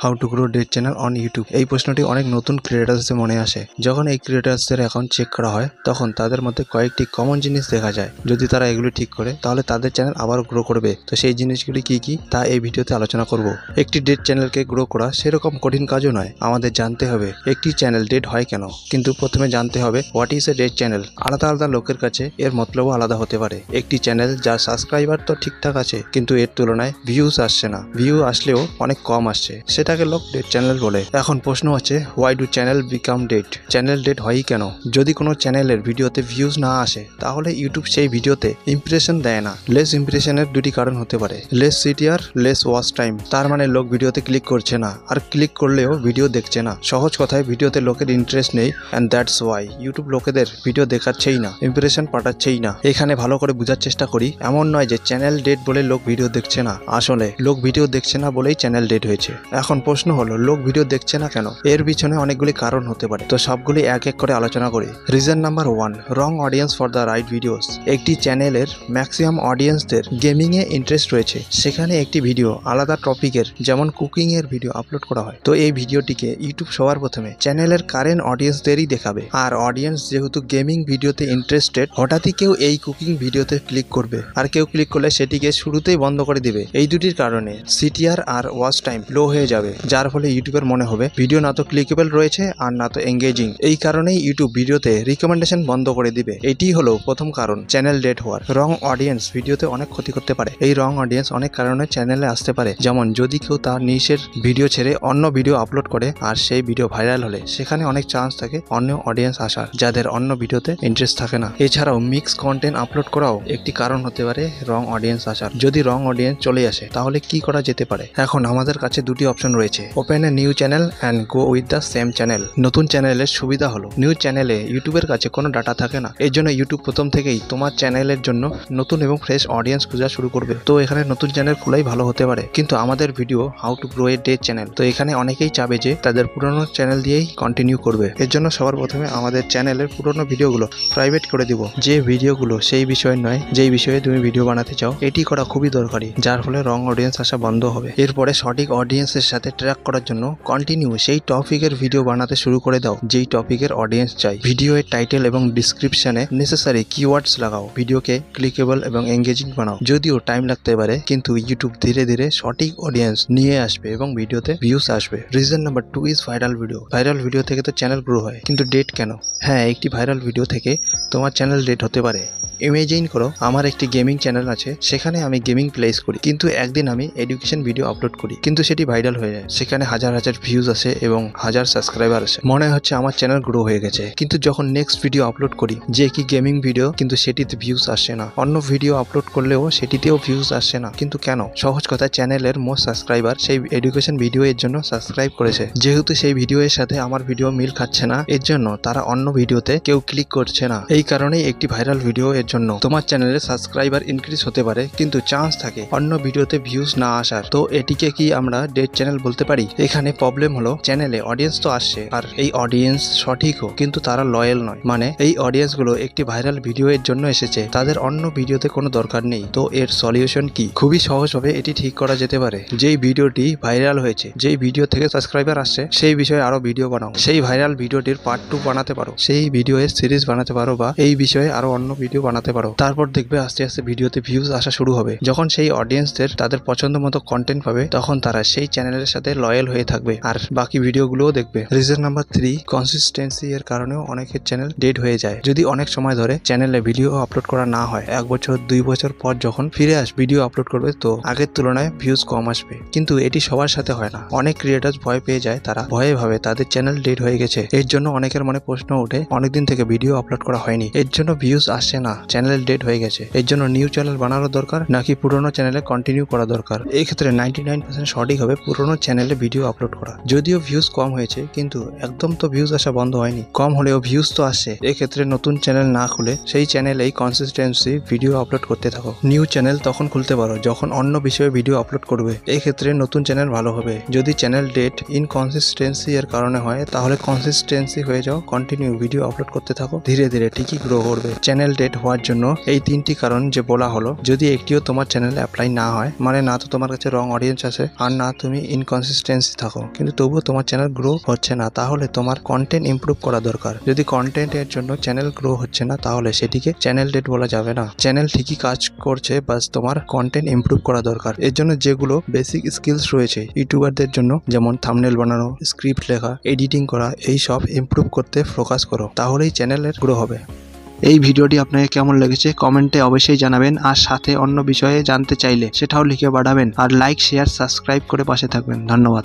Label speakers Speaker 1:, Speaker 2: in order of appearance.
Speaker 1: How to grow dead channel on YouTube. এই প্রশ্নটি অনেক নতুন ক্রিয়েটার্সদের মনে আসে। যখন এই ক্রিয়েটার্সদের অ্যাকাউন্ট চেক করা হয় তখন তাদের মধ্যে কয়েকটি কমন জিনিস দেখা যায়। যদি তারা এগুলি ঠিক করে তাহলে তাদের চ্যানেল আবার গ্রো করবে। তো সেই জিনিসগুলি কি কি তা এই ভিডিওতে আলোচনা করব। একটি ডেট চ্যানেলকে গ্রো করা সেরকম কঠিন কাজও নয়। আমাদের জানতে হবে একটি চ্যানেল ডেট হয় কেন, কিন্তু প্রথমে জানতে হবে what is a dead channel. আলাদা আলাদা লোকের কাছে এর মতলবও আলাদা হতে পারে। একটি চ্যানেল যার সাবস্ক্রাইবার তো ঠিকঠাক আছে কিন্তু এর তুলনায় ভিউজ আসছে না, ভিউ আসলেও অনেক কম আসছে, সেটাকে লোক ডেট চ্যানেল বলে। এখন প্রশ্ন হচ্ছে why do channel become dead. Channel dead হয়ই কেন? যদি কোনো চ্যানেলের ভিডিওতে ভিউজ না আসে তাহলে ইউটিউব সেই ভিডিওতে ইমপ্রেশন দেয় না। লেস ইমপ্রেশনের দুটি কারণ হতে পারে, less CTR, less watch time. তার মানে লোক ভিডিওতে ক্লিক করছে না, আর ক্লিক করলেও ভিডিও দেখছে না। সহজ কথায় ভিডিওতে লোকের ইন্টারেস্ট নেই, অ্যান্ড দ্যাটস ওয়াই ইউটিউব লোকেদের ভিডিও দেখাচ্ছেই না, ইমপ্রেশন পাঠাচ্ছেই না। এখানে ভালো করে বোঝার চেষ্টা করি। এমন নয় যে চ্যানেল ডেট বলে লোক ভিডিও দেখছে না, আসলে লোক ভিডিও দেখছে না বলেই চ্যানেল ডেট হয়েছে। এখন প্রশ্ন হলো লোক ভিডিও দেখছে না কেন? এর পিছনে অনেকগুলি কারণ হতে পারে, তো সবগুলি এক এক করে আলোচনা করি। Reason number 1, wrong audience for the right videos. একটি চ্যানেলের ম্যাক্সিমাম অডিয়েন্সদের গেমিং এ ইন্টারেস্ট রয়েছে, সেখানে একটি ভিডিও আলাদা টপিকের যেমন কুকিং এর ভিডিও আপলোড করা হয়, তো এই ভিডিওটিকে ইউটিউব সবার প্রথমে চ্যানেলের কারেন্ট অডিয়েন্সদেরই দেখাবে। আর অডিয়েন্স যেহেতু গেমিং ভিডিওতে ইন্টারেস্টেড, হঠাৎই কেউ এই কুকিং ভিডিওতে ক্লিক করবে, আর কেউ ক্লিক করলে সেটিকে শুরুতেই বন্ধ করে দিবে। এই দুটির কারণে সিটিআর আর ওয়াচ টাইম লো হয়ে যাবে, যার ফলে ইউটিউবের মনে হবে ভিডিও না তো ক্লিকেবল রয়েছে আর না তো এঙ্গেজিং। এই কারণেই ইউটিউব ভিডিওতে রিকমেন্ডেশন বন্ধ করে দিবে। এটি হলো প্রথম কারণ চ্যানেল ডেট হওয়ার। রং অডিয়েন্স ভিডিওতে অনেক ক্ষতি করতে পারে। এই রং অডিয়েন্স অনেক কারণে চ্যানেলে আসতে পারে, যেমন যদি কেউ তার নিশের ভিডিও ছেড়ে অন্য ভিডিও আপলোড করে আর সেই ভিডিও ভাইরাল হলে সেখানে অনেক চান্স থাকে অন্য অডিয়েন্স আসার, যাদের অন্য ভিডিওতে ইন্টারেস্ট থাকে না। এছাড়াও মিক্স কন্টেন্ট আপলোড করাও একটি কারণ হতে পারে রং অডিয়েন্স আসার। যদি রং অডিয়েন্স চলে আসে তাহলে কি করা যেতে পারে? এখন আমাদের কাছে দুটি অপশন রয়েছে, open a new channel and go with the same channel. নতুন চ্যানেলের সুবিধা হলো নিউ চ্যানেলে ইউটিউবের কাছে কোনো ডাটা থাকে না, এর জন্য ইউটিউব প্রথম থেকেই তোমার চ্যানেলের জন্য নতুন এবং ফ্রেশ অডিয়েন্স খোঁজা শুরু করবে। তো এখানে নতুন চ্যানেল খোলাই ভালো হতে পারে। কিন্তু আমাদের video how to grow a dead channel, তো এখানে অনেকেই চাবে যে তাদের পুরনো চ্যানেল দিয়েই কন্টিনিউ করবে। এর জন্য সবার প্রথমে আমাদের চ্যানেলের পুরনো ভিডিওগুলো প্রাইভেট করে দিব। যে ভিডিওগুলো সেই বিষয় নয়, যেই বিষয়ে তুমি ভিডিও বানাতে চাও, এটি করা খুবই দরকারি, যার ফলে রং অডিয়েন্স আসা বন্ধ হবে। এরপরে সঠিক অডিয়েন্সের সাথে ট্র্যাক করার জন্য কন্টিনিউ সেই টপিকের ভিডিও বানাতে শুরু করে দাও যেই টপিকের অডিয়েন্স চাই। ভিডিওর টাইটেল এবং ডিসক্রিপশনে নেসেসারি কিওয়ার্ডস লাগাও, ভিডিওকে ক্লিকেবল এবং এঙ্গেজিং বানাও। যদিও টাইম লাগতে পারে, কিন্তু ইউটিউব ধীরে ধীরে সঠিক অডিয়েন্স নিয়ে আসবে এবং ভিডিওতে ভিউজ আসবে। Reason number 2 is viral video. Viral video থেকে তো চ্যানেল গ্রো হয়, কিন্তু ডেট কেন? হ্যাঁ, একটি ভাইরাল ভিডিও থেকে তোমার চ্যানেল ডেট হতে পারে। ইমেজিন করো আমার একটি গেমিং চ্যানেল আছে, সেখানে আমি গেমিং প্লেস করি, কিন্তু একদিন আমি এডুকেশন ভিডিও আপলোড করি, কিন্তু সেটি ভাইরাল হয়ে যায়। সেখানে হাজার হাজার ভিউজ আসে এবং হাজার সাবস্ক্রাইবার আসে, মনে হচ্ছে আমার চ্যানেল গ্রো হয়ে গেছে। কিন্তু যখন নেক্সট ভিডিও আপলোড করি যে কি গেমিং ভিডিও, কিন্তু সেটিতে ভিউজ আসে না। অন্য ভিডিও আপলোড করলেও সেটিতেও ভিউজ আসে না, কিন্তু কেন? সহজ কথা, চ্যানেলের মোস্ট সাবস্ক্রাইবার সেই এডুকেশন ভিডিও এর জন্য সাবস্ক্রাইব করেছে। যেহেতু সেই ভিডিও এর সাথে আমার ভিডিও মিল খাচ্ছে না, এর জন্য তারা অন্য ভিডিওতে কেউ ক্লিক করছে না। এই কারণেই একটি ভাইরাল ভিডিও এর জন্য তোমার চ্যানেলে সাবস্ক্রাইবার ইনক্রিজ হতে পারে, কিন্তু চান্স থাকে অন্য ভিডিওতে ভিউজ না আসার। তো এটিকে কি আমরা ডেট চ্যানেল বলতে পারি? এখানে প্রবলেম হলো চ্যানেলে অডিয়েন্স তো আসছে, আর এই অডিয়েন্স সঠিকও, কিন্তু তারা লয়াল নয়। মানে এই অডিয়েন্স গুলো একটি ভাইরাল ভিডিও এর জন্য এসেছে, তাদের অন্য ভিডিওতে কোনো দরকার নেই। তো এর সলিউশন কি? খুবই সহজভাবে এটি ঠিক করা যেতে পারে। যেই ভিডিওটি ভাইরাল হয়েছে, যেই ভিডিও থেকে সাবস্ক্রাইবার আসছে, সেই বিষয়ে আরো ভিডিও বানাও। সেই ভাইরাল ভিডিওটির পার্ট 2 বানাতে পারো, সেই ভিডিও এর সিরিজ বানাতে পারো, বা এই বিষয়ে আরো অন্য ভিডিও বানাতে পারো। তারপর দেখবে আস্তে আস্তে ভিডিওতে ভিউজ আসা শুরু হবে। যখন সেই অডিয়েন্সদের তাদের পছন্দ মতো কন্টেন্ট পাবে, তখন তারা সেই চ্যানেলের সাথে লয়াল হয়ে থাকবে আর বাকি ভিডিওগুলোও দেখবে। রিজন নাম্বার 3, কনসিস্টেন্সি এর কারণেও অনেকের চ্যানেল ডেড হয়ে যায়। যদি অনেক সময় ধরে চ্যানেলে ভিডিও আপলোড করা না হয়, 1 বছর 2 বছর পর যখন ফিরে ভিডিও আপলোড করবে, তো আগের তুলনায় ভিউজ কম আসবে। কিন্তু এটি সবার সাথে হয় না। অনেক ক্রিয়েটার্স ভয় পেয়ে যায়, তারা ভয়ে ভাবে তাদের চ্যানেল ডেড হয়ে গেছে। এর জন্য অনেকের মনে প্রশ্ন ওঠে অনেকদিন থেকে ভিডিও আপলোড করা হয়নি, এর জন্য ভিউজ আসছে না, চ্যানেল ডেড হয়ে গেছে। এর জন্য নিউ চ্যানেল বানানো দরকার নাকি পুরোনো চ্যানেলে কন্টিনিউ করা দরকার? এই ক্ষেত্রে 99% সঠিক হবে পুরোনো চ্যানেলে ভিডিও আপলোড করা। যদিও ভিউজ কম হয়েছে, কিন্তু একদম তো ভিউজ আসা বন্ধ হয়নি, কম হলেও ভিউজ তো আসছে। এক্ষেত্রে নতুন চ্যানেল না খুলে সেই চ্যানেলেই কনসিস্টেন্সি ভিডিও আপলোড করতে থাকো। নিউ চ্যানেল তখন খুলতে পারো যখন অন্য বিষয়ে ভিডিও আপলোড করবে। এই ক্ষেত্রে নতুন চ্যানেল ভালো হবে। যদি চ্যানেল ডেট ইনকনসিস্টেন্সি এর কারণে হয়, তাহলে কনসিস্টেন্সি হয়ে যাও, কন্টিনিউ ভিডিও আপলোড করতে থাকো, ধীরে ধীরে ঠিকই গ্রো করবে। চ্যানেল ডেট হওয়ার নেওয়ার জন্য এই 3টি কারণ যে বলা হলো, যদি একটিও তোমার চ্যানেলে অ্যাপ্লাই না হয়, মানে না তো তোমার কাছে রং অডিয়েন্স আসে আর না তুমি ইনকনসিস্টেন্সি থাকো, কিন্তু তবুও তোমার চ্যানেল গ্রো হচ্ছে না, তাহলে তোমার কন্টেন্ট ইমপ্রুভ করা দরকার। যদি কন্টেন্টের জন্য চ্যানেল গ্রো হচ্ছে না, তাহলে সেটিকে চ্যানেল ডেড বলা যাবে না। চ্যানেল ঠিকই কাজ করছে, বাস তোমার কন্টেন্ট ইমপ্রুভ করা দরকার। এর জন্য যেগুলো বেসিক স্কিলস রয়েছে ইউটিউবারদের জন্য, যেমন থাম্বনেল বানানো, স্ক্রিপ্ট লেখা, এডিটিং করা, এই সব ইমপ্রুভ করতে ফোকাস করো, তাহলেই চ্যানেলের গ্রো হবে। এই ভিডিওটি আপনাকে কেমন লেগেছে কমেন্টে অবশ্যই জানাবেন, আর সাথে অন্য বিষয়ে জানতে চাইলে সেটাও লিখে পাঠাবেন, আর লাইক, শেয়ার, সাবস্ক্রাইব করে পাশে থাকবেন। ধন্যবাদ।